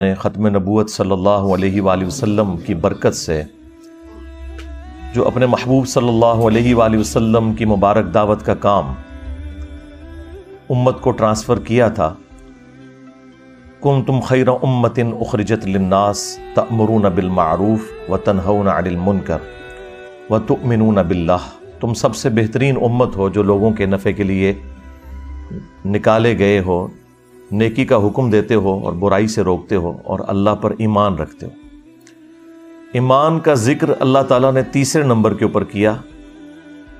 ختم نبوت صلی اللہ علیہ وآلہ وسلم کی برکت سے جو اپنے محبوب صلی اللہ علیہ وآلہ وسلم کی مبارک دعوت کا کام امت کو ٹرانسفر کیا تھا، کنتم خیر امۃ اخرجت للناس تأمرون بالمعروف وتنہون عن المنکر وتؤمنون باللہ، تم سب سے بہترین امت ہو جو لوگوں کے نفع کے لیے نکالے گئے ہو، نیکی کا حکم دیتے ہو اور برائی سے روکتے ہو اور اللہ پر ایمان رکھتے ہو۔ ایمان کا ذکر اللہ تعالیٰ نے تیسرے نمبر کے اوپر کیا۔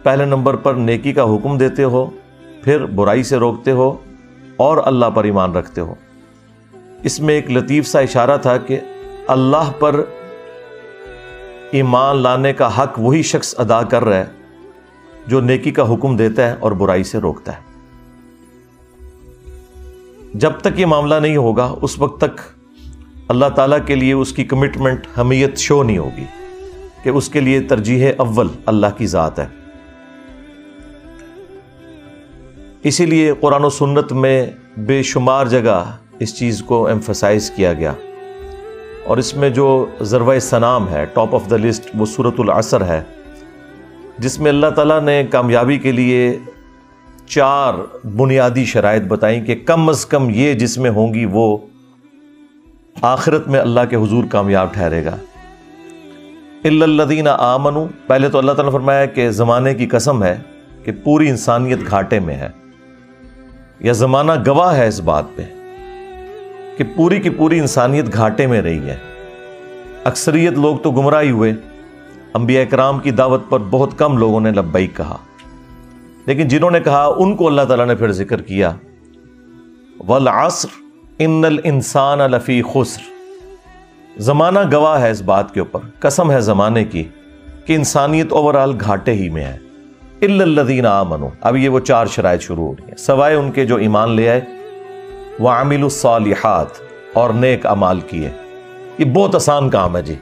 پہلے نمبر پر نیکی کا حکم دیتے ہو، پھر برائی سے روکتے ہو اور اللہ پر ایمان رکھتے ہو۔ اس میں ایک لطیف سا اشارہ تھا کہ اللہ پر ایمان لانے کا حق وہی شخص ادا کر رہا ہے جو نیکی کا حکم دیتا ہے اور برائی سے روکتا ہے۔ جب تک یہ معاملہ نہیں ہوگا اس وقت تک اللہ تعالیٰ کے لیے اس کی کمٹمنٹ، حمیت شو نہیں ہوگی کہ اس کے لیے ترجیح اول اللہ کی ذات ہے۔ اسی لیے قرآن و سنت میں بے شمار جگہ اس چیز کو ایمفسائز کیا گیا، اور اس میں جو ضربۂ سنام ہے، ٹاپ آف دا لسٹ، وہ سورۃ العصر ہے، جس میں اللہ تعالیٰ نے کامیابی کے لیے 4 بنیادی شرائط بتائیں کہ کم از کم یہ جس میں ہوں گی وہ آخرت میں اللہ کے حضور کامیاب ٹھہرے گا۔ الا الذین آمنوا، پہلے تو اللہ تعالیٰ نے فرمایا کہ زمانے کی قسم ہے کہ پوری انسانیت گھاٹے میں ہے، یا زمانہ گواہ ہے اس بات پہ کہ پوری کی پوری انسانیت گھاٹے میں رہی ہے۔ اکثریت لوگ تو گمراہی ہوئے، انبیاء کرام کی دعوت پر بہت کم لوگوں نے لبیک کہا، لیکن جنہوں نے کہا ان کو اللہ تعالیٰ نے پھر ذکر کیا، والعصر ان الانسان لفی خسر، زمانہ گواہ ہے اس بات کے اوپر، قسم ہے زمانے کی کہ انسانیت اوورآل گھاٹے ہی میں ہے۔ الا الذین آمنوا، اب یہ وہ 4 شرائط شروع ہو رہی ہیں، سوائے ان کے جو ایمان لے آئے، وعملوا الصالحات، اور نیک اعمال کیے۔ یہ بہت آسان کام ہے جی،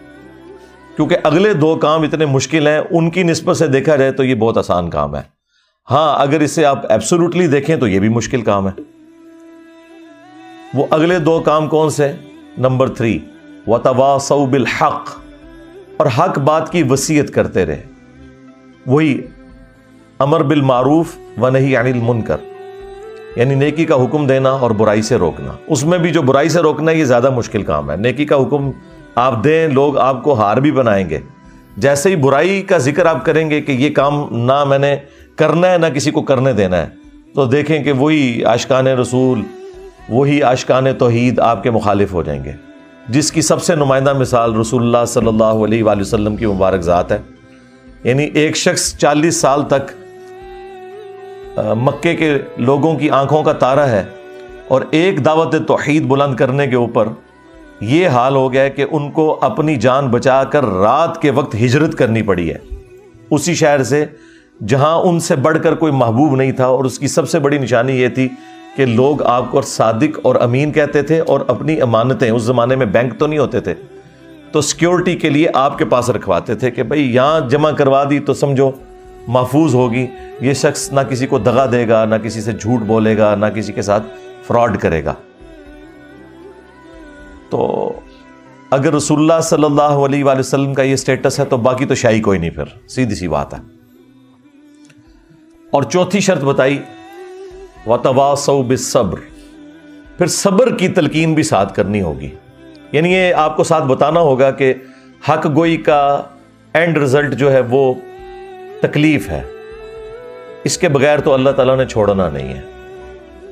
کیونکہ اگلے 2 کام اتنے مشکل ہیں، ان کی نسبت سے دیکھا جائے تو یہ بہت آسان کام ہے۔ ہاں اگر اسے آپ ایبسولوٹلی دیکھیں تو یہ بھی مشکل کام ہے۔ وہ اگلے 2 کام کون سے؟ نمبر 3، وَتَوَاصَوْا بِالْحَقِّ، اور حق بات کی وصیت کرتے رہے، وہی امر بالمعروف ونہی عن المنکر، یعنی نیکی کا حکم دینا اور برائی سے روکنا۔ اس میں بھی جو برائی سے روکنا ہے یہ زیادہ مشکل کام ہے۔ نیکی کا حکم آپ دیں، لوگ آپ کو ہار بھی بنائیں گے، جیسے ہی برائی کا ذکر آپ کریں گے کہ یہ کام نہ میں نے کرنا ہے نہ کسی کو کرنے دینا ہے، تو دیکھیں کہ وہی عاشقان رسول، وہی عاشقان توحید آپ کے مخالف ہو جائیں گے، جس کی سب سے نمائندہ مثال رسول اللہ صلی اللہ علیہ وآلہ وسلم کی مبارک ذات ہے۔ یعنی ایک شخص 40 سال تک مکے کے لوگوں کی آنکھوں کا تارا ہے، اور ایک دعوت توحید بلند کرنے کے اوپر یہ حال ہو گیا ہے کہ ان کو اپنی جان بچا کر رات کے وقت ہجرت کرنی پڑی ہے اسی شہر سے جہاں ان سے بڑھ کر کوئی محبوب نہیں تھا، اور اس کی سب سے بڑی نشانی یہ تھی کہ لوگ آپ کو صادق اور امین کہتے تھے، اور اپنی امانتیں، اس زمانے میں بینک تو نہیں ہوتے تھے، تو سیکیورٹی کے لیے آپ کے پاس رکھواتے تھے کہ بھئی یہاں جمع کروا دی تو سمجھو محفوظ ہوگی، یہ شخص نہ کسی کو دغا دے گا، نہ کسی سے جھوٹ بولے گا، نہ کسی کے ساتھ فراڈ کرے گا۔ تو اگر رسول اللہ صلی اللہ علیہ وآلہ وسلم کا یہ سٹیٹس ہے تو باقی تو شاہی کوئی نہیں، پھر سیدھی سی بات ہے۔ اور چوتھی شرط بتائی، وَتَوَاصَوْا بِالصَّبْرِ، پھر صبر کی تلقین بھی ساتھ کرنی ہوگی، یعنی یہ آپ کو ساتھ بتانا ہوگا کہ حق گوئی کا اینڈ رزلٹ جو ہے وہ تکلیف ہے، اس کے بغیر تو اللہ تعالیٰ نے چھوڑنا نہیں ہے۔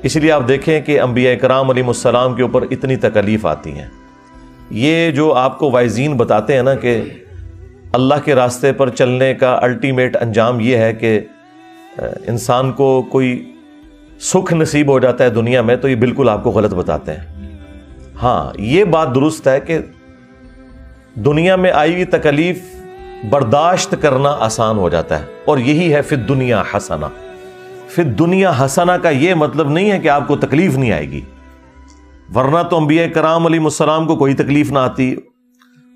اس لیے آپ دیکھیں کہ انبیاء کرام علیہ السلام کے اوپر اتنی تکلیف آتی ہیں۔ یہ جو آپ کو وائزین بتاتے ہیں نا کہ اللہ کے راستے پر چلنے کا الٹیمیٹ انجام یہ ہے کہ انسان کو کوئی سکھ نصیب ہو جاتا ہے دنیا میں، تو یہ بالکل آپ کو غلط بتاتے ہیں۔ ہاں یہ بات درست ہے کہ دنیا میں آئی ہوئی تکلیف برداشت کرنا آسان ہو جاتا ہے، اور یہی ہے فی الدنیا حسنہ۔ فی الدنیا حسنہ کا یہ مطلب نہیں ہے کہ آپ کو تکلیف نہیں آئے گی، ورنہ تو انبیاء کرام علیہ السلام کو کوئی تکلیف نہ آتی،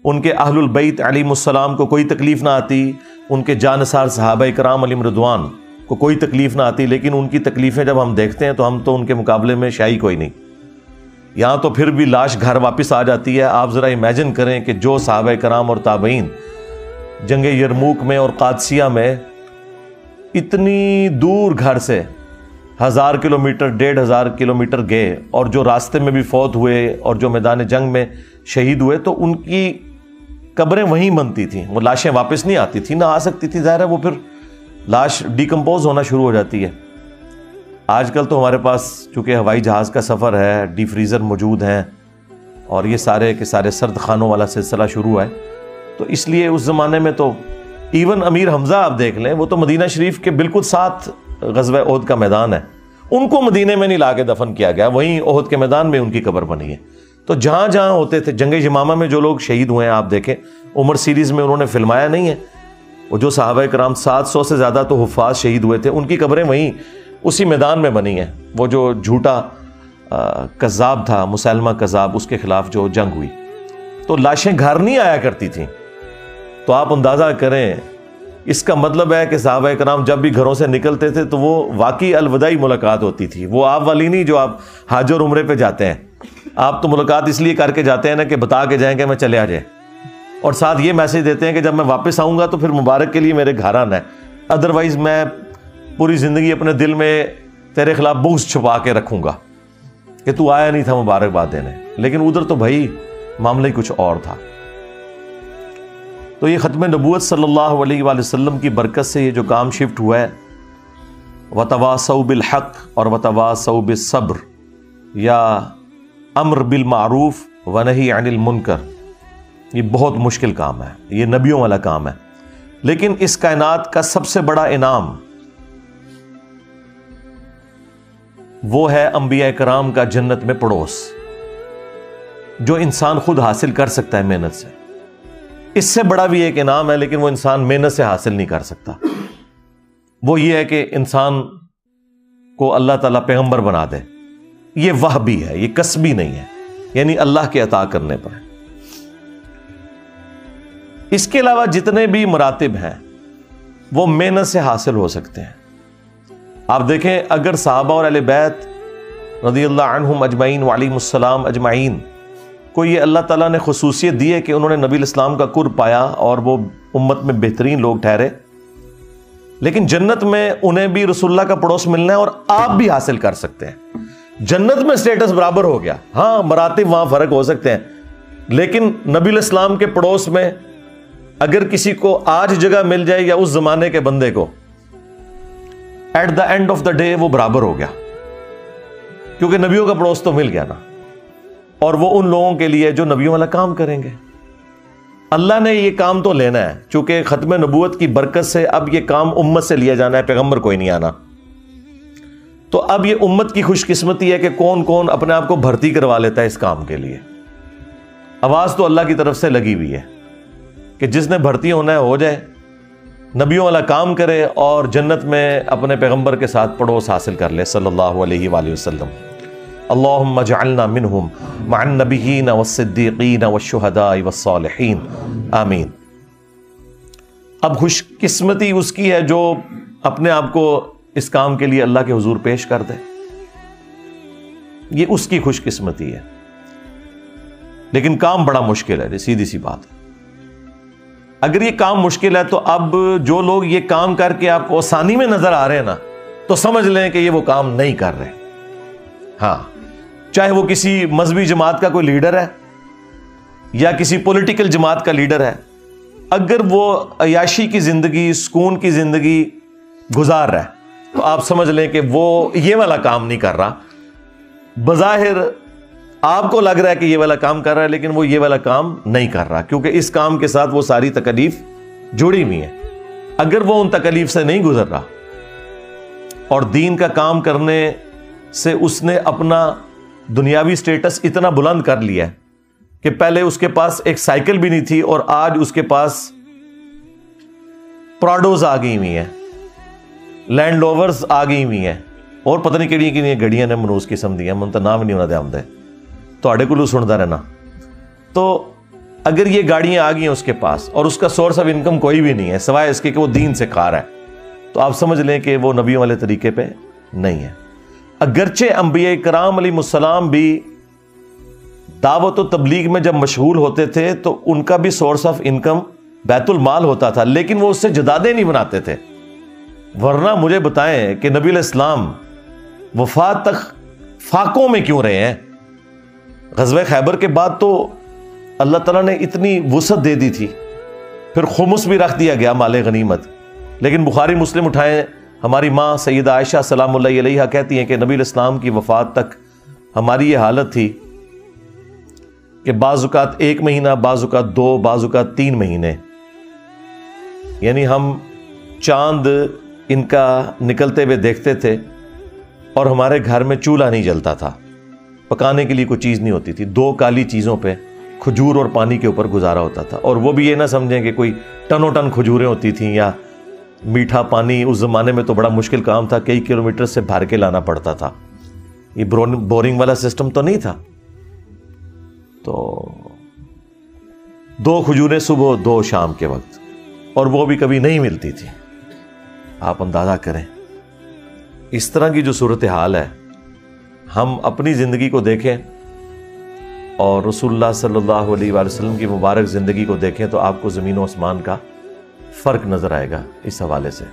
ان کے اہل البیت علیہ السلام کو کوئی تکلیف نہ آتی، ان کے جانثار صحابہ کرام علیہم رضوان کو کوئی تکلیف نہ آتی، لیکن ان کی تکلیفیں جب ہم دیکھتے ہیں تو ہم تو ان کے مقابلے میں شاہی کوئی نہیں۔ یہاں تو پھر بھی لاش گھر واپس آ جاتی ہے. آپ ذرا امیجن کریں کہ جو صحابہ کرام اور تابعین جنگ یرموک میں اور قادسیہ میں اتنی دور گھر سے 1000 کلومیٹر 1500 کلومیٹر گئے اور جو راستے میں بھی فوت ہوئے اور جو میدان جنگ میں شہید ہوئے تو ان کی قبریں وہیں بنتی تھیں. وہ لاشیں واپس نہیں آتی تھیں، نہ آ سکتی تھی، ظاہر ہے وہ پھر لاش ڈیکمپوز ہونا شروع ہو جاتی ہے. آج کل تو ہمارے پاس چونکہ ہوائی جہاز کا سفر ہے، ڈی فریزر موجود ہیں اور یہ سارے کے سارے سرد خانوں والا سلسلہ شروع ہے، تو اس لیے اس زمانے میں تو ایون امیر حمزہ آپ دیکھ لیں، وہ تو مدینہ شریف کے بالکل ساتھ غزوہ احد کا میدان ہے، ان کو مدینے میں نہیں لا کے دفن کیا گیا، وہیں احد کے میدان میں ان کی قبر بنی ہے. تو جہاں جہاں ہوتے تھے، جنگ یمامہ میں جو لوگ شہید ہوئے ہیں آپ دیکھیں، عمر سیریز میں انہوں نے فلمایا نہیں ہے، وہ جو صحابہ کرام 700 سے زیادہ تو حفاظ شہید ہوئے تھے، ان کی قبریں وہیں اسی میدان میں بنی ہیں. وہ جو جھوٹا کذاب تھا مسیلمہ کذاب، اس کے خلاف جو جنگ ہوئی، تو لاشیں گھر نہیں آیا کرتی تھیں. تو آپ اندازہ کریں، اس کا مطلب ہے کہ صحابہ کرام جب بھی گھروں سے نکلتے تھے تو وہ واقعی الوداعی ملاقات ہوتی تھی. وہ آپ والی نہیں جو آپ حج اور عمرے پہ جاتے ہیں، آپ تو ملاقات اس لیے کر کے جاتے ہیں نا کہ بتا کے جائیں کہ میں چلے آ جائیں، اور ساتھ یہ میسج دیتے ہیں کہ جب میں واپس آؤں گا تو پھر مبارک کے لیے میرے گھر آنا ہے، ادروائز میں پوری زندگی اپنے دل میں تیرے خلاف بغض چھپا کے رکھوں گا کہ تو آیا نہیں تھا مبارکباد دینے. لیکن ادھر تو بھائی معاملہ ہی کچھ اور تھا. تو یہ ختم نبوت صلی اللہ علیہ وآلہ وسلم کی برکت سے یہ جو کام شفٹ ہوا ہے، وتواصوا بالحق اور وتواصوا بالصبر، یا امر بالمعروف ونہی عن المنکر، یہ بہت مشکل کام ہے، یہ نبیوں والا کام ہے. لیکن اس کائنات کا سب سے بڑا انعام وہ ہے انبیاء کرام کا جنت میں پڑوس، جو انسان خود حاصل کر سکتا ہے محنت سے. اس سے بڑا بھی ایک انعام ہے لیکن وہ انسان محنت سے حاصل نہیں کر سکتا. وہ یہ ہے کہ انسان کو اللہ تعالیٰ پیغمبر بنا دے. یہ وہبی ہے، یہ کسبی نہیں ہے، یعنی اللہ کے عطا کرنے پر ہے. اس کے علاوہ جتنے بھی مراتب ہیں وہ محنت سے حاصل ہو سکتے ہیں. آپ دیکھیں، اگر صحابہ اور اہل بیت رضی اللہ عنہم اجمعین وعلیہم السلام اجمعین کو یہ اللہ تعالیٰ نے خصوصیت دی ہے کہ انہوں نے نبی الاسلام کا قرب پایا اور وہ امت میں بہترین لوگ ٹھہرے، لیکن جنت میں انہیں بھی رسول اللہ کا پڑوس ملنا ہے اور آپ بھی حاصل کر سکتے ہیں. جنت میں سٹیٹس برابر ہو گیا، ہاں مراتب وہاں فرق ہو سکتے ہیں، لیکن نبی الاسلام کے پڑوس میں اگر کسی کو آج جگہ مل جائے یا اس زمانے کے بندے کو، at the end of the day وہ برابر ہو گیا، کیونکہ نبیوں کا پڑوس تو مل گیا نا. اور وہ ان لوگوں کے لیے جو نبیوں والا کام کریں گے. اللہ نے یہ کام تو لینا ہے، چونکہ ختم نبوت کی برکت سے اب یہ کام امت سے لیا جانا ہے، پیغمبر کوئی نہیں آنا. تو اب یہ امت کی خوش قسمتی ہے کہ کون کون اپنے آپ کو بھرتی کروا لیتا ہے اس کام کے لیے. آواز تو اللہ کی طرف سے لگی ہوئی ہے کہ جس نے بھرتی ہونا ہے ہو جائے، نبیوں والا کام کرے اور جنت میں اپنے پیغمبر کے ساتھ پڑوس حاصل کر لے صلی اللہ علیہ وآلہ وسلم. اللہم اجعلنا منہم مع النبیین والصدیقین والشہداء والصالحین آمین. اب خوش قسمتی اس کی ہے جو اپنے آپ کو اس کام کے لیے اللہ کے حضور پیش کر دے، یہ اس کی خوش قسمتی ہے. لیکن کام بڑا مشکل ہے، سیدھی سی بات ہے. اگر یہ کام مشکل ہے تو اب جو لوگ یہ کام کر کے آپ کو آسانی میں نظر آ رہے ہیں نا، تو سمجھ لیں کہ یہ وہ کام نہیں کر رہے. ہاں، چاہے وہ کسی مذہبی جماعت کا کوئی لیڈر ہے یا کسی پولیٹیکل جماعت کا لیڈر ہے، اگر وہ عیاشی کی زندگی، سکون کی زندگی گزار رہا ہے تو آپ سمجھ لیں کہ وہ یہ والا کام نہیں کر رہا. بظاہر آپ کو لگ رہا ہے کہ یہ والا کام کر رہا ہے، لیکن وہ یہ والا کام نہیں کر رہا، کیونکہ اس کام کے ساتھ وہ ساری تکلیف جڑی ہوئی ہیں. اگر وہ ان تکلیف سے نہیں گزر رہا اور دین کا کام کرنے سے اس نے اپنا دنیاوی سٹیٹس اتنا بلند کر لیا ہے کہ پہلے اس کے پاس ایک سائیکل بھی نہیں تھی اور آج اس کے پاس پراڈوز آ گئی ہوئی ہیں، لینڈ لوورز آ گئی ہوئی ہیں، اور پتہ نہیں کہڑی کہڑی گڑیاں نے منوس قسم دی ہیں، من تو نام نہیں ہونا دے آمدے تو کو سنتا رہنا. تو اگر یہ گاڑیاں آ گئی ہیں اس کے پاس اور اس کا سورس آف انکم کوئی بھی نہیں ہے سوائے اس کے کہ وہ دین سے کھا رہا ہے، تو آپ سمجھ لیں کہ وہ نبیوں والے طریقے پہ نہیں ہے. اگرچہ انبیاء کرام علیہ السلام بھی دعوت و تبلیغ میں جب مشغول ہوتے تھے تو ان کا بھی سورس آف انکم بیت المال ہوتا تھا، لیکن وہ اس سے جدادیں نہیں بناتے تھے۔ ورنہ مجھے بتائیں کہ نبی علیہ السلام وفات تک فاقوں میں کیوں رہے ہیں؟ غزوہ خیبر کے بعد تو اللہ تعالیٰ نے اتنی وسعت دے دی تھی، پھر خمس بھی رکھ دیا گیا مال غنیمت، لیکن بخاری مسلم اٹھائیں، ہماری ماں سیدہ عائشہ سلام اللہ علیہا کہتی ہیں کہ نبی علیہ السلام کی وفات تک ہماری یہ حالت تھی کہ بعض اوقات 1 مہینہ، بعض اوقات 2، بعض اوقات 3 مہینے، یعنی ہم چاند ان کا نکلتے ہوئے دیکھتے تھے اور ہمارے گھر میں چولہا نہیں جلتا تھا، پکانے کے لیے کوئی چیز نہیں ہوتی تھی، 2 کالی چیزوں پہ کھجور اور پانی کے اوپر گزارا ہوتا تھا، اور وہ بھی یہ نہ سمجھیں کہ کوئی ٹنوں ٹن کھجوریں ہوتی تھیں یا میٹھا پانی۔ اس زمانے میں تو بڑا مشکل کام تھا، کئی کلومیٹر سے بھر کے لانا پڑتا تھا، یہ بورنگ والا سسٹم تو نہیں تھا، تو 2 کھجوریں صبح 2 شام کے وقت، اور وہ بھی کبھی نہیں ملتی تھی۔ آپ اندازہ کریں اس طرح کی جو صورتحال ہے، ہم اپنی زندگی کو دیکھیں اور رسول اللہ صلی اللہ علیہ وآلہ وسلم کی مبارک زندگی کو دیکھیں تو آپ کو زمین و آسمان کا فرق نظر آئے گا اس حوالے سے۔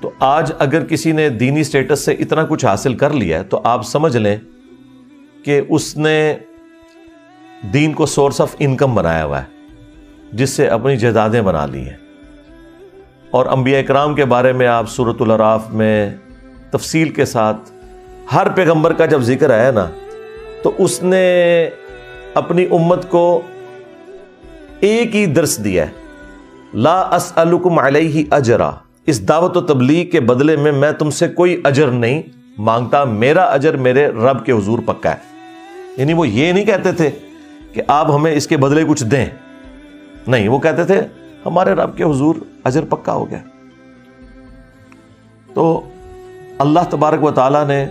تو آج اگر کسی نے دینی سٹیٹس سے اتنا کچھ حاصل کر لیا ہے تو آپ سمجھ لیں کہ اس نے دین کو سورس آف انکم بنایا ہوا ہے، جس سے اپنی جائیدادیں بنا لی ہیں۔ اور انبیاء اکرام کے بارے میں آپ سورۃ الاعراف میں تفصیل کے ساتھ ہر پیغمبر کا جب ذکر آیا نا تو اس نے اپنی امت کو ایک ہی درس دیا ہے، لا اسألکم علیہ اجرا، اس دعوت و تبلیغ کے بدلے میں میں تم سے کوئی اجر نہیں مانگتا، میرا اجر میرے رب کے حضور پکا ہے۔ یعنی وہ یہ نہیں کہتے تھے کہ آپ ہمیں اس کے بدلے کچھ دیں، نہیں، وہ کہتے تھے ہمارے رب کے حضور اجر پکا ہو گیا۔ تو اللہ تبارک و تعالیٰ نے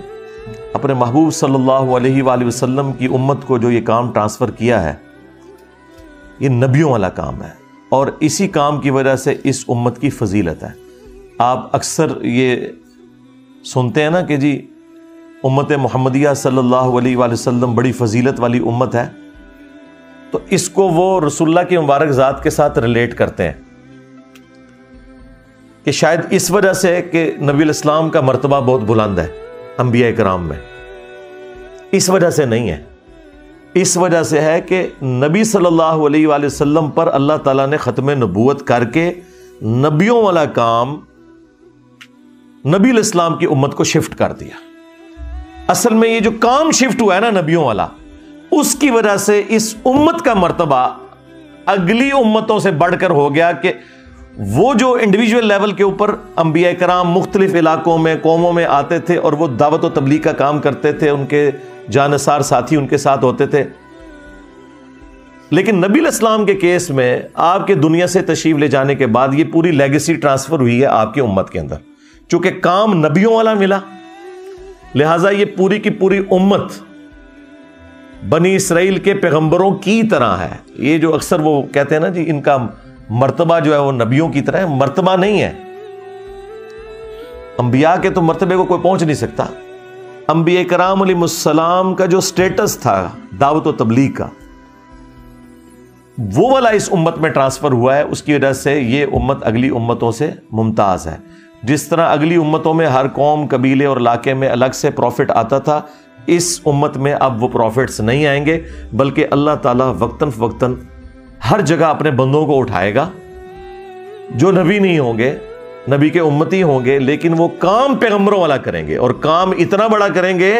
اپنے محبوب صلی اللہ علیہ وآلہ وسلم کی امت کو جو یہ کام ٹرانسفر کیا ہے، یہ نبیوں والا کام ہے، اور اسی کام کی وجہ سے اس امت کی فضیلت ہے۔ آپ اکثر یہ سنتے ہیں نا کہ جی امت محمدیہ صلی اللہ علیہ وآلہ وسلم بڑی فضیلت والی امت ہے، تو اس کو وہ رسول اللہ کی مبارک ذات کے ساتھ ریلیٹ کرتے ہیں کہ شاید اس وجہ سے کہ نبی علیہ السلام کا مرتبہ بہت بلند ہے انبیاء کرام میں، اس وجہ سے نہیں ہے، اس وجہ سے ہے کہ نبی صلی اللہ علیہ وآلہ وسلم پر اللہ تعالیٰ نے ختم نبوت کر کے نبیوں والا کام نبی علیہ السلام کی امت کو شفٹ کر دیا۔ اصل میں یہ جو کام شفٹ ہوا ہے نا نبیوں والا، اس کی وجہ سے اس امت کا مرتبہ اگلی امتوں سے بڑھ کر ہو گیا کہ وہ جو انڈیویجول لیول کے اوپر انبیاء کرام مختلف علاقوں میں قوموں میں آتے تھے اور وہ دعوت و تبلیغ کا کام کرتے تھے، ان کے جانثار ساتھی ان کے ساتھ ہوتے تھے، لیکن نبی علیہ السلام کے کیس میں آپ کے دنیا سے تشریف لے جانے کے بعد یہ پوری لیگیسی ٹرانسفر ہوئی ہے آپ کی امت کے اندر، چونکہ کام نبیوں والا ملا، لہٰذا یہ پوری کی پوری امت بنی اسرائیل کے پیغمبروں کی طرح ہے۔ یہ جو اکثر وہ کہتے ہیں نا جی ان کا مرتبہ جو ہے وہ نبیوں کی طرح ہے، مرتبہ نہیں ہے، انبیاء کے تو مرتبے کو کوئی پہنچ نہیں سکتا۔ انبیاء کرام علیہ السلام کا جو سٹیٹس تھا دعوت و تبلیغ کا، وہ والا اس امت میں ٹرانسفر ہوا ہے، اس کی وجہ سے یہ امت اگلی امتوں سے ممتاز ہے۔ جس طرح اگلی امتوں میں ہر قوم، قبیلے اور علاقے میں الگ سے پروفٹ آتا تھا، اس امت میں اب وہ پروفٹس نہیں آئیں گے، بلکہ اللہ تعالیٰ وقتاً فوقتاً ہر جگہ اپنے بندوں کو اٹھائے گا جو نبی نہیں ہوں گے، نبی کے امتی ہوں گے، لیکن وہ کام پیغمبروں والا کریں گے، اور کام اتنا بڑا کریں گے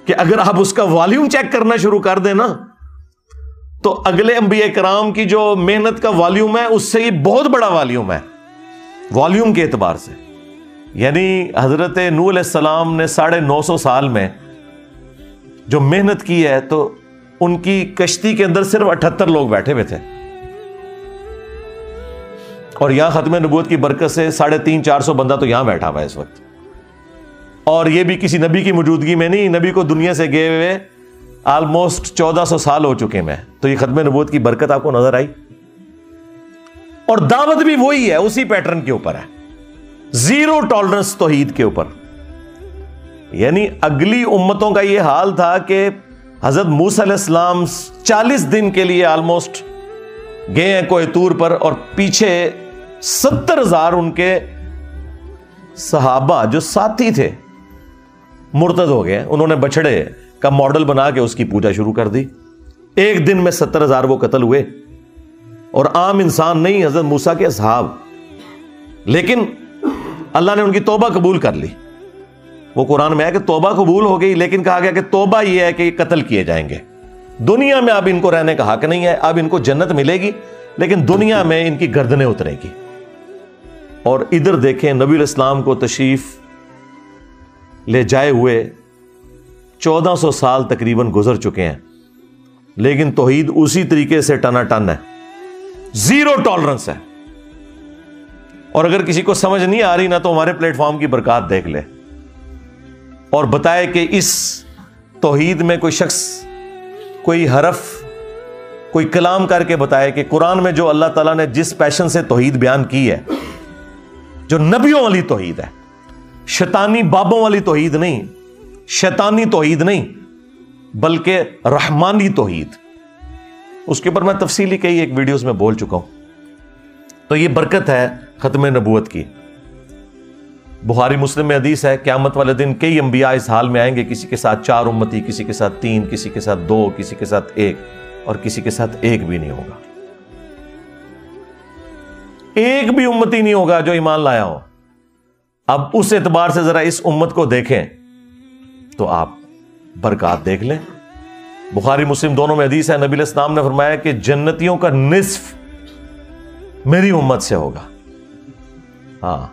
کہ اگر آپ اس کا والیوم چیک کرنا شروع کر دیں نا تو اگلے انبیاء کرام کی جو محنت کا والیوم ہے اس سے یہ بہت بڑا والیوم ہے، والیوم کے اعتبار سے۔ یعنی حضرت نوح علیہ السلام نے 950 سال میں جو محنت کی ہے تو ان کی کشتی کے اندر صرف 78 لوگ بیٹھے ہوئے تھے، اور یہاں ختم نبوت کی برکت سے 350-400 بندہ تو یہاں بیٹھا ہوا ہے اس وقت، اور یہ بھی کسی نبی کی موجودگی میں نہیں، نبی کو دنیا سے گئے ہوئے آلموسٹ 1400 سال ہو چکے میں، تو یہ ختم نبوت کی برکت آپ کو نظر آئی، اور دعوت بھی وہی ہے، اسی پیٹرن کے اوپر ہے، زیرو ٹالرنس توحید کے اوپر۔ یعنی اگلی امتوں کا یہ حال تھا کہ حضرت موسیٰ علیہ السلام 40 دن کے لیے آلموسٹ گئے ہیں کوہ طور پر، اور پیچھے 70,000 ان کے صحابہ جو ساتھی تھے مرتد ہو گئے. انہوں نے بچڑے کا ماڈل بنا کے اس کی پوجا شروع کر دی. ایک دن میں 70,000 وہ قتل ہوئے، اور عام انسان نہیں، حضرت موسیٰ کے اصحاب. لیکن اللہ نے ان کی توبہ قبول کر لی. وہ قرآن میں ہے کہ توبہ قبول ہو گئی، لیکن کہا گیا کہ توبہ یہ ہے کہ قتل کیے جائیں گے. دنیا میں اب ان کو رہنے کا حق نہیں ہے، اب ان کو جنت ملے گی لیکن دنیا میں ان کی گردنیں اترے گی. اور ادھر دیکھیں نبی علیہ السلام کو تشریف لے جائے ہوئے 1400 سال تقریباً گزر چکے ہیں، لیکن توحید اسی طریقے سے ٹنا ٹن ہے، زیرو ٹالرنس ہے. اور اگر کسی کو سمجھ نہیں آ رہی نا تو ہمارے پلیٹ فارم کی برکات دیکھ لے اور بتائے کہ اس توحید میں کوئی شخص کوئی حرف کوئی کلام کر کے بتائے کہ قرآن میں جو اللہ تعالیٰ نے جس پیشن سے توحید بیان کی ہے، جو نبیوں والی توحید ہے، شیطانی بابوں والی توحید نہیں، شیطانی توحید نہیں بلکہ رحمانی توحید، اس کے اوپر میں تفصیلی کئی ایک ویڈیوز میں بول چکا ہوں. تو یہ برکت ہے ختم نبوت کی. بخاری مسلم میں حدیث ہے قیامت والے دن کئی انبیاء اس حال میں آئیں گے، کسی کے ساتھ 4 امتی، کسی کے ساتھ 3، کسی کے ساتھ 2، کسی کے ساتھ 1، اور کسی کے ساتھ ایک بھی نہیں ہوگا. ایک بھی امتی نہیں ہوگا جو ایمان لایا ہو. اب اس اعتبار سے ذرا اس امت کو دیکھیں تو آپ برکات دیکھ لیں. بخاری مسلم دونوں میں حدیث ہے، نبی علیہ السلام نے فرمایا کہ جنتیوں کا نصف میری امت سے ہوگا. ہاں،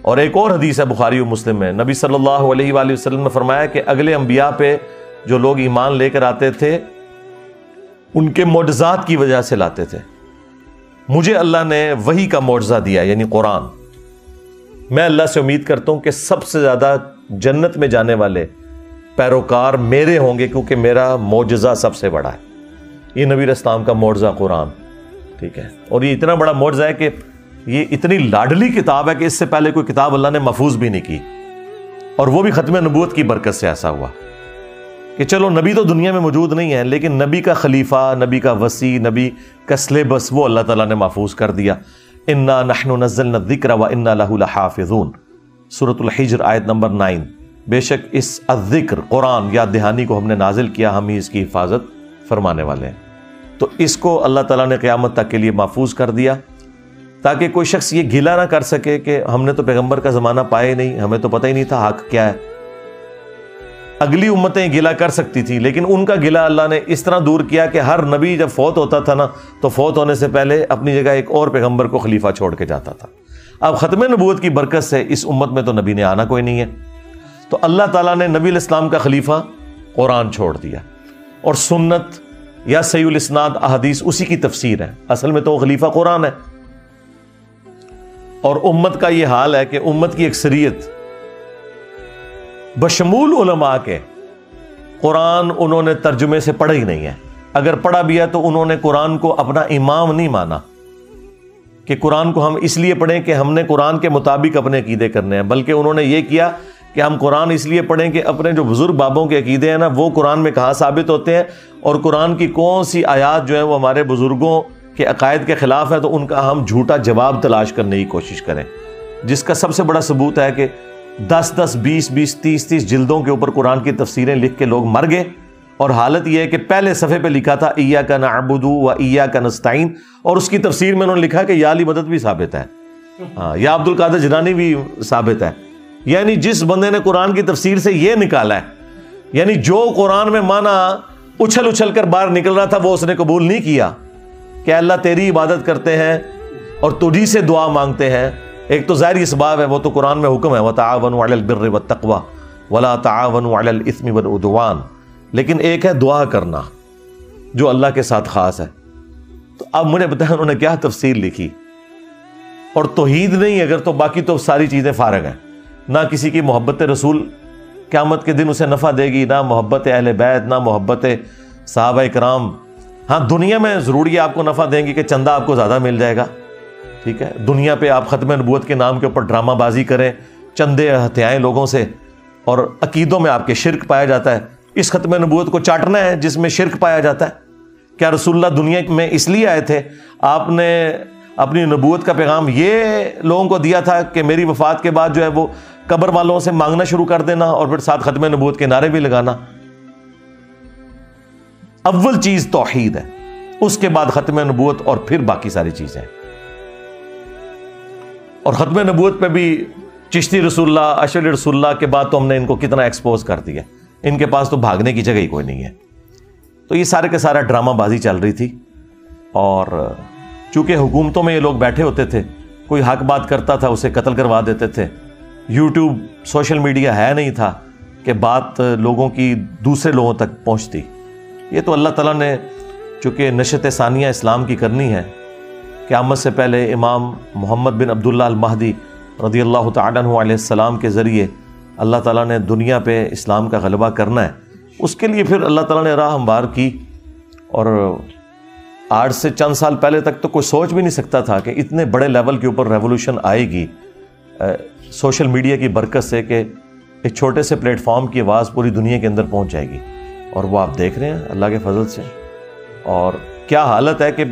اور ایک اور حدیث ہے بخاری و مسلم میں، نبی صلی اللہ علیہ وآلہ وسلم نے فرمایا کہ اگلے انبیاء پہ جو لوگ ایمان لے کر آتے تھے ان کے معجزات کی وجہ سے لاتے تھے. مجھے اللہ نے وحی کا معجزہ دیا یعنی قرآن. میں اللہ سے امید کرتا ہوں کہ سب سے زیادہ جنت میں جانے والے پیروکار میرے ہوں گے، کیونکہ میرا معجزہ سب سے بڑا ہے. یہ نبی علیہ السلام کا معجزہ قرآن، ٹھیک ہے. اور یہ اتنا بڑا معجزہ ہے کہ یہ اتنی لاڈلی کتاب ہے کہ اس سے پہلے کوئی کتاب اللہ نے محفوظ بھی نہیں کی، اور وہ بھی ختم نبوت کی برکت سے ایسا ہوا کہ چلو نبی تو دنیا میں موجود نہیں ہے، لیکن نبی کا خلیفہ، نبی کا وصی، نبی کا سلیبس وہ اللہ تعالیٰ نے محفوظ کر دیا. انا نحن نزلنا الذکر وانا لہ لحافظون، سورۃ الحجر آیت نمبر 9. بے شک اس الذکر قرآن یاد دہانی کو ہم نے نازل کیا، ہم ہی اس کی حفاظت فرمانے والے ہیں. تو اس کو اللہ تعالیٰ نے قیامت تک کے لیے محفوظ کر دیا تاکہ کوئی شخص یہ گلا نہ کر سکے کہ ہم نے تو پیغمبر کا زمانہ پایا ہی نہیں، ہمیں تو پتہ ہی نہیں تھا حق کیا ہے. اگلی امتیں گلا کر سکتی تھی، لیکن ان کا گلا اللہ نے اس طرح دور کیا کہ ہر نبی جب فوت ہوتا تھا نا تو فوت ہونے سے پہلے اپنی جگہ ایک اور پیغمبر کو خلیفہ چھوڑ کے جاتا تھا. اب ختم نبوت کی برکت سے اس امت میں تو نبی نے آنا کوئی نہیں ہے، تو اللہ تعالیٰ نے نبی علیہ السلام کا خلیفہ قرآن چھوڑ دیا، اور سنت یا صحیح الاسناد احادیث اسی کی تفسیر ہے. اصل میں تو خلیفہ قرآن ہے. اور امت کا یہ حال ہے کہ امت کی اکثریت بشمول علماء کے قرآن انہوں نے ترجمے سے پڑھا ہی نہیں ہے. اگر پڑھا بھی ہے تو انہوں نے قرآن کو اپنا امام نہیں مانا کہ قرآن کو ہم اس لیے پڑھیں کہ ہم نے قرآن کے مطابق اپنے عقیدے کرنے ہیں، بلکہ انہوں نے یہ کیا کہ ہم قرآن اس لیے پڑھیں کہ اپنے جو بزرگ بابوں کے عقیدے ہیں نا وہ قرآن میں کہاں ثابت ہوتے ہیں، اور قرآن کی کون سی آیات جو ہیں وہ ہمارے بزرگوں کے عقائد کے خلاف ہے تو ان کا ہم جھوٹا جواب تلاش کرنے کی کوشش کریں. جس کا سب سے بڑا ثبوت ہے کہ 10-10 20-20 30-30 جلدوں کے اوپر قرآن کی تفسیریں لکھ کے لوگ مر گئے، اور حالت یہ ہے کہ پہلے صفحے پہ لکھا تھا ایاک نعبد و ایاک نستعین، اور اس کی تفسیر میں انہوں نے لکھا کہ یا علی مدد بھی ثابت ہے، ہاں یا عبد القادر جیلانی بھی ثابت ہے. یعنی جس بندے نے قرآن کی تفسیر سے یہ نکالا ہے، یعنی جو قرآن میں معنی اچھل اچھل کر باہر نکل رہا تھا وہ اس نے قبول نہیں کیا کہ اللہ تیری عبادت کرتے ہیں اور تجھی سے دعا مانگتے ہیں. ایک تو ظاہری اسباب ہے، وہ تو قرآن میں حکم ہے وَتَعَاوَنُوا عَلَى الْبِرِّ وَالتَّقْوَى وَلَا تَعَاوَنُوا عَلَى الْإِثْمِ وَالْعُدْوَانِ، لیکن ایک ہے دعا کرنا جو اللہ کے ساتھ خاص ہے. تو اب مجھے بتائیں انہوں نے کیا تفسیر لکھی، اور توحید نہیں اگر تو باقی تو ساری چیزیں فارغ ہیں. نہ کسی کی محبت رسول قیامت کے دن اسے نفع دے گی، نہ محبت اہل بیت، نہ محبت صحابہ کرام. ہاں دنیا میں ضروری ہے آپ کو نفع دیں گی کہ چندہ آپ کو زیادہ مل جائے گا، ٹھیک ہے. دنیا پہ آپ ختم نبوت کے نام کے اوپر ڈرامہ بازی کریں، چندے ہتھیائیں لوگوں سے، اور عقیدوں میں آپ کے شرک پایا جاتا ہے، اس ختم نبوت کو چاٹنا ہے جس میں شرک پایا جاتا ہے؟ کیا رسول اللہ دنیا میں اس لیے آئے تھے؟ آپ نے اپنی نبوت کا پیغام یہ لوگوں کو دیا تھا کہ میری وفات کے بعد جو ہے وہ قبر والوں سے مانگنا شروع کر دینا اور پھر ساتھ ختم نبوت کے نعرے بھی لگانا؟ اول چیز توحید ہے، اس کے بعد ختم نبوت اور پھر باقی ساری چیزیں. اور ختم نبوت پہ بھی چشتی رسول اللہ، اشعری رسول اللہ کے بعد تو ہم نے ان کو کتنا ایکسپوز کر دیا، ان کے پاس تو بھاگنے کی جگہ ہی کوئی نہیں ہے. تو یہ سارے کے سارا ڈرامہ بازی چل رہی تھی. اور چونکہ حکومتوں میں یہ لوگ بیٹھے ہوتے تھے، کوئی حق بات کرتا تھا اسے قتل کروا دیتے تھے. یوٹیوب، سوشل میڈیا ہے نہیں تھا کہ بات لوگوں کی دوسرے لوگوں تک پہنچتی. یہ تو اللہ تعالیٰ نے چونکہ نشت ثانیہ اسلام کی کرنی ہے، قیامت سے پہلے امام محمد بن عبداللہ المہدی رضی اللہ تعالیٰ عنہ علیہ السلام کے ذریعے اللہ تعالیٰ نے دنیا پہ اسلام کا غلبہ کرنا ہے. اس کے لیے پھر اللہ تعالیٰ نے راہ ہموار کی. اور آج سے چند سال پہلے تک تو کوئی سوچ بھی نہیں سکتا تھا کہ اتنے بڑے لیول کے اوپر ریولوشن آئے گی سوشل میڈیا کی برکت سے، کہ ایک چھوٹے سے پلیٹ فارم کی آواز پوری دنیا کے اندر پہنچ جائے گی. اور وہ آپ دیکھ رہے ہیں اللہ کے فضل سے. اور کیا حالت ہے کہ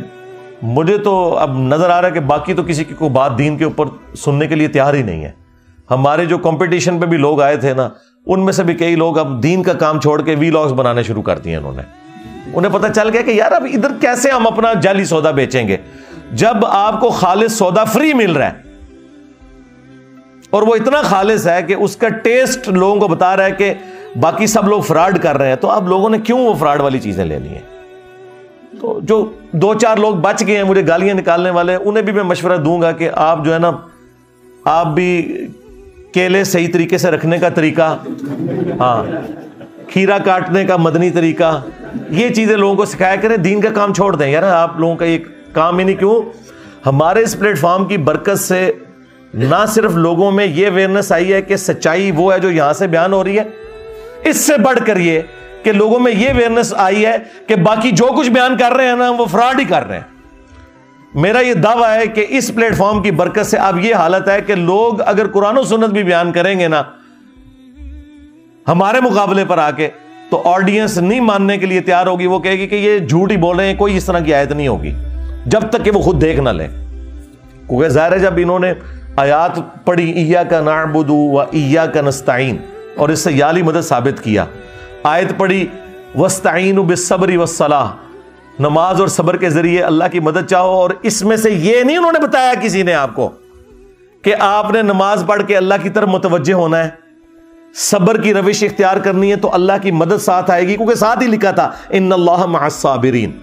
مجھے تو اب نظر آ رہا ہے کہ باقی تو کسی کی کوئی بات دین کے اوپر سننے کے لیے تیار ہی نہیں ہے. ہمارے جو کمپٹیشن پہ بھی لوگ آئے تھے نا، ان میں سے بھی کئی لوگ اب دین کا کام چھوڑ کے وی لاگز بنانے شروع کر دیے. انہیں پتہ چل گیا کہ یار اب ادھر کیسے ہم اپنا جعلی سودا بیچیں گے جب آپ کو خالص سودا فری مل رہا ہے. اور وہ اتنا خالص ہے کہ اس کا ٹیسٹ لوگوں کو بتا رہا ہے کہ باقی سب لوگ فراڈ کر رہے ہیں، تو اب لوگوں نے کیوں وہ فراڈ والی چیزیں لینی ہیں؟ تو جو دو چار لوگ بچ گئے ہیں مجھے گالیاں نکالنے والے، انہیں بھی میں مشورہ دوں گا کہ آپ جو ہے نا، آپ بھی کیلے صحیح طریقے سے رکھنے کا طریقہ، ہاں، کھیرا کاٹنے کا مدنی طریقہ، یہ چیزیں لوگوں کو سکھایا کریں. دین کا کام چھوڑ دیں یار. آپ لوگوں کا یہ کام ہی نہیں. کیوں؟ ہمارے اس پلیٹ فارم کی برکت سے نہ صرف لوگوں میں یہ اویئرنیس آئی ہے کہ سچائی وہ ہے جو یہاں سے بیان ہو رہی ہے، اس سے بڑھ کر یہ کہ لوگوں میں یہ اویئرنیس آئی ہے کہ باقی جو کچھ بیان کر رہے ہیں نا وہ فراڈ ہی کر رہے ہیں. میرا یہ دعویٰ ہے کہ اس پلیٹ فارم کی برکت سے اب یہ حالت ہے کہ لوگ اگر قرآن و سنت بھی بیان کریں گے نا ہمارے مقابلے پر آ کے، تو آڈینس نہیں ماننے کے لیے تیار ہوگی. وہ کہے گی کہ یہ جھوٹ ہی بول رہے ہیں، کوئی اس طرح کی آیت نہیں ہوگی جب تک کہ وہ خود دیکھ نہ لیں. کیونکہ ظاہر ہے جب انہوں نے آیات پڑھی ایاک نعبد و ایاک نستعین اور اس سے یا لی مدد ثابت کیا، آیت پڑھی واستعینوا بالصبر والصلاۃ، نماز اور صبر کے ذریعے اللہ کی مدد چاہو، اور اس میں سے یہ نہیں انہوں نے بتایا کسی نے آپ کو کہ آپ نے نماز پڑھ کے اللہ کی طرف متوجہ ہونا ہے، صبر کی روش اختیار کرنی ہے تو اللہ کی مدد ساتھ آئے گی، کیونکہ ساتھ ہی لکھا تھا ان اللہ مع الصابرین.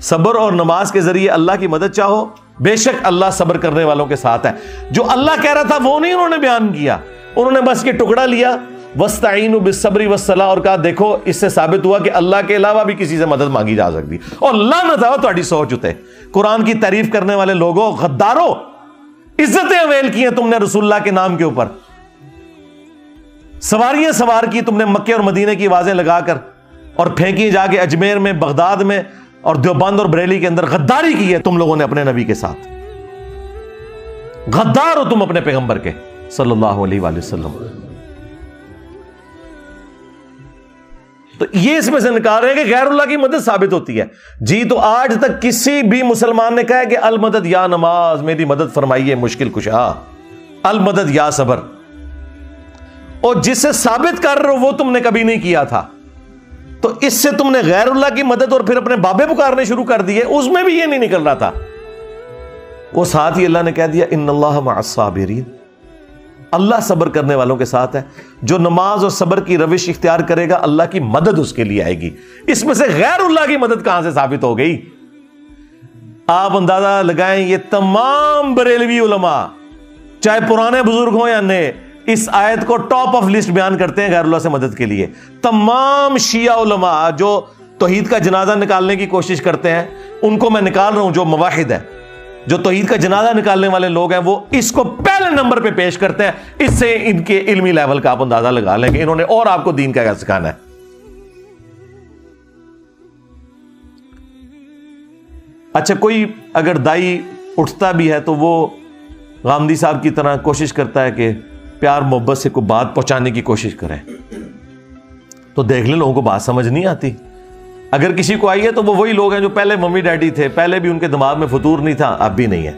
صبر اور نماز کے ذریعے اللہ کی مدد چاہو، بے شک اللہ صبر کرنے والوں کے ساتھ ہے. جو اللہ کہہ رہا تھا وہ نہیں انہوں نے بیان کیا، انہوں نے بس یہ ٹکڑا لیا وَاسْتَعِينُوا بِالصَّبْرِ وَالصَّلَاةِ، اور کہا دیکھو اس سے ثابت ہوا کہ اللہ کے علاوہ بھی کسی سے مدد مانگی جا سکتی. اور لعنت ہے تہاڈی سوچ اتے. قرآن کی تعریف کرنے والے لوگوں، غداروں، عزتیں اویل کی ہیں تم نے رسول اللہ کے نام کے اوپر، سواریاں سوار کی تم نے مکے اور مدینے کی آوازیں لگا کر، اور پھینکی جا کے اجمیر میں، بغداد میں اور دیوبند اور بریلی کے اندر. غداری کی ہے تم لوگوں نے اپنے نبی کے ساتھ. غدار ہو تم اپنے پیغمبر کے صلی اللہ علیہ وآلہ وسلم. تو یہ اس میں سے نکال رہے ہیں کہ غیر اللہ کی مدد ثابت ہوتی ہے. جی تو آج تک کسی بھی مسلمان نے کہا ہے کہ المدد یا نماز میری مدد فرمائیے مشکل کشا، المدد یا صبر، اور جسے ثابت کر رہے ہو وہ تم نے کبھی نہیں کیا تھا، تو اس سے تم نے غیر اللہ کی مدد اور پھر اپنے بابے پکارنے شروع کر دیے. اس میں بھی یہ نہیں نکل رہا تھا. وہ ساتھ ہی اللہ نے کہہ دیا ان اللہ مع الصابرین، اللہ صبر کرنے والوں کے ساتھ ہے. جو نماز اور صبر کی روش اختیار کرے گا اللہ کی مدد اس کے لیے آئے گی. اس میں سے غیر اللہ کی مدد کہاں سے ثابت ہو گئی؟ آپ اندازہ لگائیں، یہ تمام بریلوی علماء چاہے پرانے بزرگ ہوں یا نئے اس آیت کو ٹاپ آف لسٹ بیان کرتے ہیں غیر اللہ سے مدد کے لیے. تمام شیعہ علماء جو توحید کا جنازہ نکالنے کی کوشش کرتے ہیں ان کو میں نکال رہا ہوں، جو موحد ہے، جو توحید کا جنازہ نکالنے والے لوگ ہیں، وہ اس کو پہلے نمبر پہ پیش کرتے ہیں. اس سے ان کے علمی لیول کا آپ اندازہ لگا لیں کہ انہوں نے اور آپ کو دین کا کیا سکھانا ہے. اچھا، کوئی اگر دائی اٹھتا بھی ہے تو وہ غامدی صاحب کی طرح کوشش کرتا ہے کہ پیار محبت سے کوئی بات پہنچانے کی کوشش کریں. تو دیکھ لیں لوگوں کو بات سمجھ نہیں آتی. اگر کسی کو آئی ہے تو وہ وہی لوگ ہیں جو پہلے ممی ڈیڈی تھے, پہلے بھی ان کے دماغ میں فطور نہیں تھا, اب بھی نہیں ہے.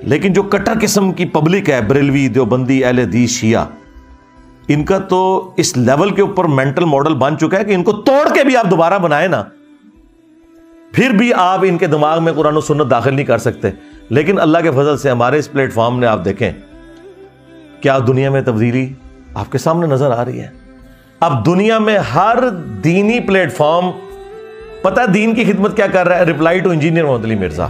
لیکن جو کٹر قسم کی پبلک ہے, بریلوی, دیوبندی, اہل حدیث, شیعہ, ان کا تو اس لیول کے اوپر مینٹل ماڈل بن چکا ہے کہ ان کو توڑ کے بھی آپ دوبارہ بنائیں نا, پھر بھی آپ ان کے دماغ میں قرآن و سنت داخل نہیں کر سکتے. لیکن اللہ کے فضل سے ہمارے اس پلیٹ فارم نے آپ دیکھیں کیا دنیا میں تبدیلی آپ کے سامنے نظر آ رہی ہے. اب دنیا میں ہر دینی پلیٹ فارم پتہ ہے دین کی خدمت کیا کر رہا ہے, رپلائی ٹو انجینئر محمد علی مرزا.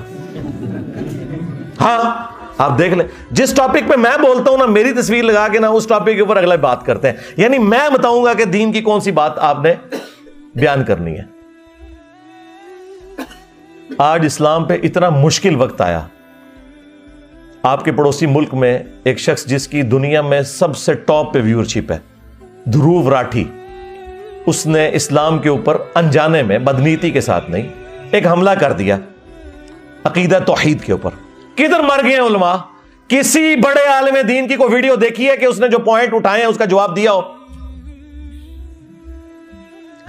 ہاں آپ دیکھ لیں, جس ٹاپک پہ میں بولتا ہوں نا, میری تصویر لگا کے نا اس ٹاپک کے اوپر اگلا بات کرتے ہیں. یعنی میں بتاؤں گا کہ دین کی کون سی بات آپ نے بیان کرنی ہے. آج اسلام پہ اتنا مشکل وقت آیا. آپ کے پڑوسی ملک میں ایک شخص جس کی دنیا میں سب سے ٹاپ پہ ویورشپ ہے, دھروو راٹھی, اس نے اسلام کے اوپر انجانے میں, بدنیتی کے ساتھ نہیں, ایک حملہ کر دیا عقیدہ توحید کے اوپر. کدھر مر گئے ہیں علماء؟ کسی بڑے عالم دین کی کوئی ویڈیو دیکھی ہے کہ اس نے جو پوائنٹ اٹھائے ہیں اس کا جواب دیا ہو؟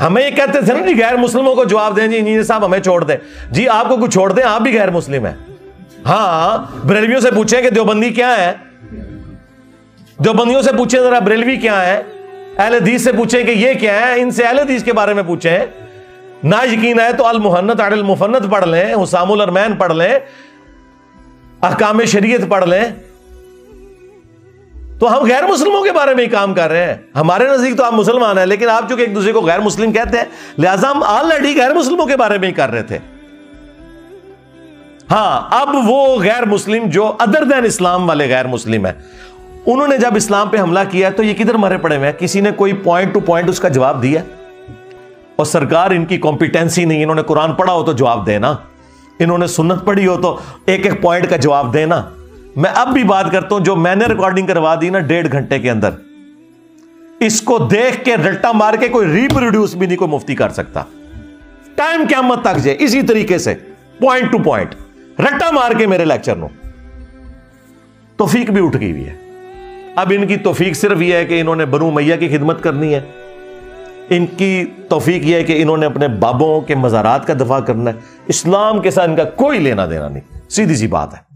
ہمیں یہ کہتے تھے نا جی غیر مسلموں کو جواب دیں, جی انجینئر صاحب ہمیں چھوڑ دیں. جی آپ کو کچھ چھوڑ دیں, آپ بھی غیر مسلم ہیں. ہاں بریلویوں سے پوچھیں کہ دیوبندی کیا ہے, دیوبندیوں سے پوچھیں ذرا بریلوی کیا ہے, اہل حدیث سے پوچھیں کہ یہ کیا ہے, ان سے اہل حدیث کے بارے میں پوچھیں. نہ یقین ہے تو المحنت علی المفند پڑھ لیں, حسام الارمین پڑھ لیں, احکام شریعت پڑھ لیں. تو ہم غیر مسلموں کے بارے میں ہی کام کر رہے ہیں. ہمارے نزدیک تو آپ مسلمان ہیں, لیکن آپ چونکہ ایک دوسرے کو غیر مسلم کہتے ہیں, لہٰذا ہم آلریڈی غیر مسلموں کے بارے میں ہی کر رہے تھے. ہاں اب وہ غیر مسلم جو ادر دین اسلام والے غیر مسلم ہیں, انہوں نے جب اسلام پہ حملہ کیا تو یہ کدھر مرے پڑے ہوئے ہیں؟ کسی نے کوئی پوائنٹ ٹو پوائنٹ اس کا جواب دیا؟ اور سرکار ان کی کمپیٹنسی نہیں, انہوں نے قرآن پڑھا ہو تو جواب دینا, انہوں نے سنت پڑھی ہو تو ایک ایک پوائنٹ کا جواب دینا. میں اب بھی بات کرتا ہوں, جو میں نے ریکارڈنگ کروا دی نا 1.5 گھنٹے کے اندر, اس کو دیکھ کے رٹا مار کے کوئی ریپروڈیوس بھی نہیں کوئی مفتی کر سکتا. ٹائم قیامت تک جائے اسی طریقے سے پوائنٹ ٹو پوائنٹ رٹا مار کے میرے لیکچر نو. توفیق بھی اٹھ گئی ہوئی ہے. اب ان کی توفیق صرف یہ ہے کہ انہوں نے بنو امیہ کی خدمت کرنی ہے, ان کی توفیق یہ ہے کہ انہوں نے اپنے بابوں کے مزارات کا دفاع کرنا ہے. اسلام کے ساتھ ان کا کوئی لینا دینا نہیں, سیدھی سی بات ہے.